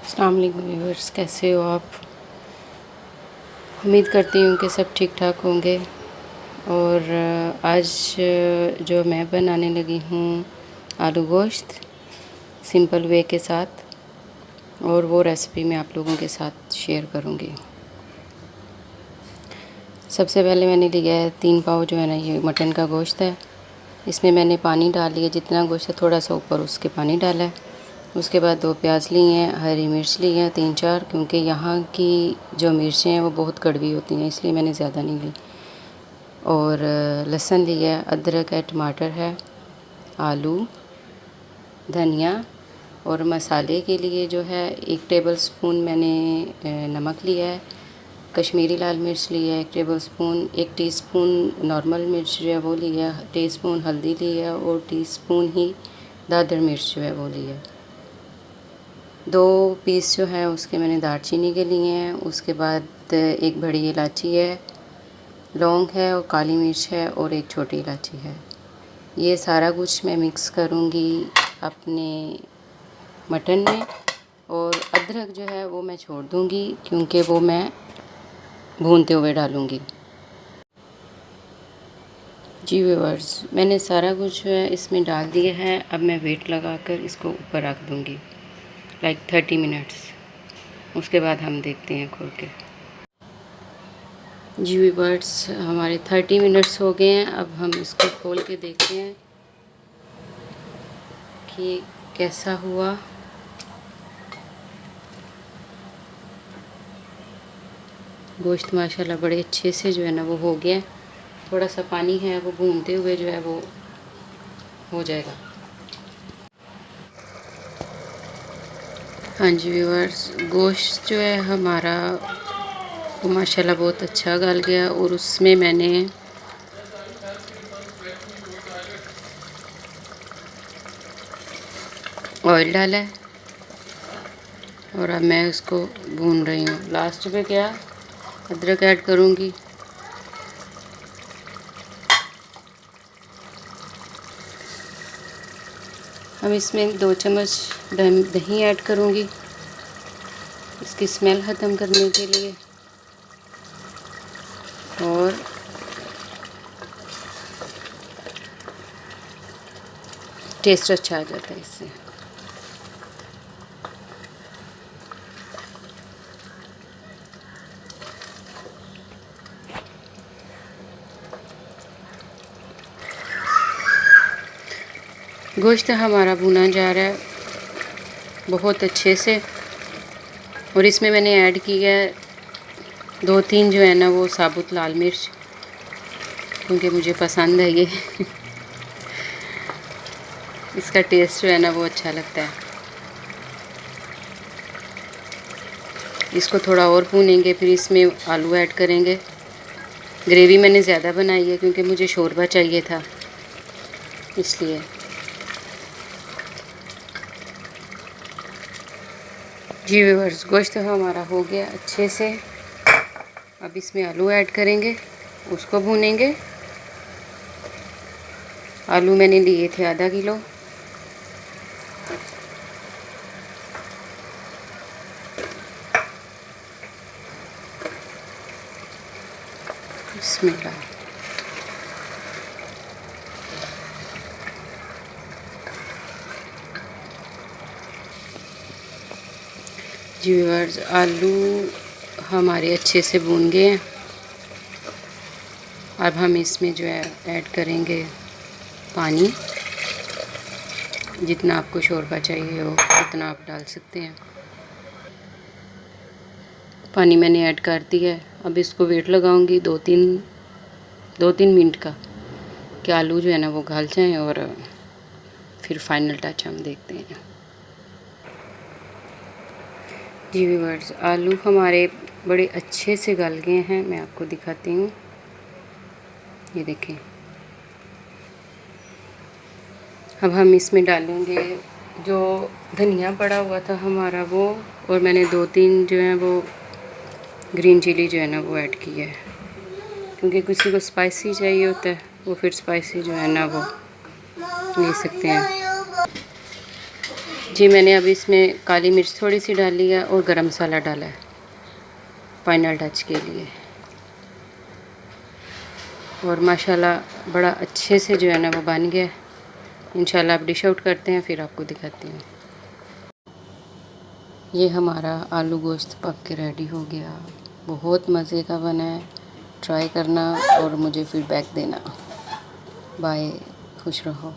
अस्सलाम वालेकुम व्यूअर्स, कैसे हो आप। उम्मीद करती हूँ कि सब ठीक ठाक होंगे। और आज जो मैं बनाने लगी हूँ आलू गोश्त सिंपल वे के साथ, और वो रेसिपी मैं आप लोगों के साथ शेयर करूँगी। सबसे पहले मैंने लिया है 3 पाव जो है ना, ये मटन का गोश्त है। इसमें मैंने पानी डाल लिया, जितना गोश्त है थोड़ा सा ऊपर उसके पानी डाला है। उसके बाद 2 प्याज ली हैं, हरी मिर्च ली हैं 3-4, क्योंकि यहाँ की जो मिर्चें हैं वो बहुत कड़वी होती हैं, इसलिए मैंने ज़्यादा नहीं ली। और लहसुन लिया है, अदरक है, टमाटर है, आलू, धनिया। और मसाले के लिए जो है 1 टेबल स्पून मैंने नमक लिया है, कश्मीरी लाल मिर्च लिया है 1 टेबल स्पून, 1 टीस्पून नॉर्मल मिर्च जो है वो लिया है, टीस्पून हल्दी लिया और टीस्पून ही दादर मिर्च जो है वो लिया है। 2 पीस जो हैं उसके मैंने दालचीनी के लिए हैं। उसके बाद 1 बड़ी इलायची है, लौंग है और काली मिर्च है और 1 छोटी इलायची है। ये सारा कुछ मैं मिक्स करूँगी अपने मटन में। और अदरक जो है वो मैं छोड़ दूँगी, क्योंकि वो मैं भूनते हुए डालूँगी। जी व्यूअर्स, मैंने सारा कुछ जो है इसमें डाल दिया है। अब मैं वेट लगाकर इसको ऊपर रख दूँगी लाइक 30 मिनट्स। उसके बाद हम देखते हैं खोल के। जी व्यूअर्स, हमारे 30 मिनट्स हो गए हैं। अब हम इसको खोल के देखते हैं कि कैसा हुआ। गोश्त माशाल्लाह बड़े अच्छे से जो है ना वो हो गया। थोड़ा सा पानी है, वो भूनते हुए जो है वो हो जाएगा। हाँ जी व्यूअर्स, गोश्त जो है हमारा वो माशाल्लाह बहुत अच्छा गल गया। और उसमें मैंने ऑयल डाला है और अब मैं उसको भून रही हूँ। लास्ट पे क्या अदरक ऐड करूँगी। अब इसमें 2 चम्मच दही ऐड करूँगी, इसकी स्मेल ख़त्म करने के लिए। और टेस्ट अच्छा आ जाता है इससे। गोश्त हमारा भुना जा रहा है बहुत अच्छे से। और इसमें मैंने ऐड किया है 2-3 जो है ना वो साबुत लाल मिर्च, क्योंकि मुझे पसंद है ये इसका टेस्ट जो है ना वो अच्छा लगता है। इसको थोड़ा और भूनेंगे, फिर इसमें आलू ऐड करेंगे। ग्रेवी मैंने ज़्यादा बनाई है क्योंकि मुझे शोरबा चाहिए था, इसलिए। जी व्यूअर्स, गोश्त हमारा हो गया अच्छे से। अब इसमें आलू ऐड करेंगे, उसको भूनेंगे। आलू मैंने लिए थे आधा किलो। बिस्मिल्लाह। जी व्यूअर्स, आलू हमारे अच्छे से भून गए हैं। अब हम इसमें जो है ऐड करेंगे पानी। जितना आपको शोरबा चाहिए हो उतना आप डाल सकते हैं। पानी मैंने ऐड कर दिया है। अब इसको वेट लगाऊंगी 2-3 मिनट का, कि आलू जो है ना वो गल जाएं, और फिर फाइनल टच हम देखते हैं। जी व्यूअर्स, आलू हमारे बड़े अच्छे से गल गए हैं। मैं आपको दिखाती हूँ, ये देखें। अब हम इसमें डालेंगे जो धनिया पड़ा हुआ था हमारा वो, और मैंने 2-3 जो है वो ग्रीन चिली जो है ना वो ऐड किया है, क्योंकि किसी को स्पाइसी चाहिए होता है, वो फिर स्पाइसी जो है ना वो ले सकते हैं। जी मैंने अभी इसमें काली मिर्च थोड़ी सी डाली है और गरम मसाला डाला है फाइनल टच के लिए। और माशाल्लाह बड़ा अच्छे से जो है ना वो बन गया। इंशाल्लाह आप डिश आउट करते हैं फिर आपको दिखाती हूँ। ये हमारा आलू गोश्त पक के रेडी हो गया। बहुत मज़े का बना है। ट्राई करना और मुझे फीडबैक देना। बाय, खुश रहो।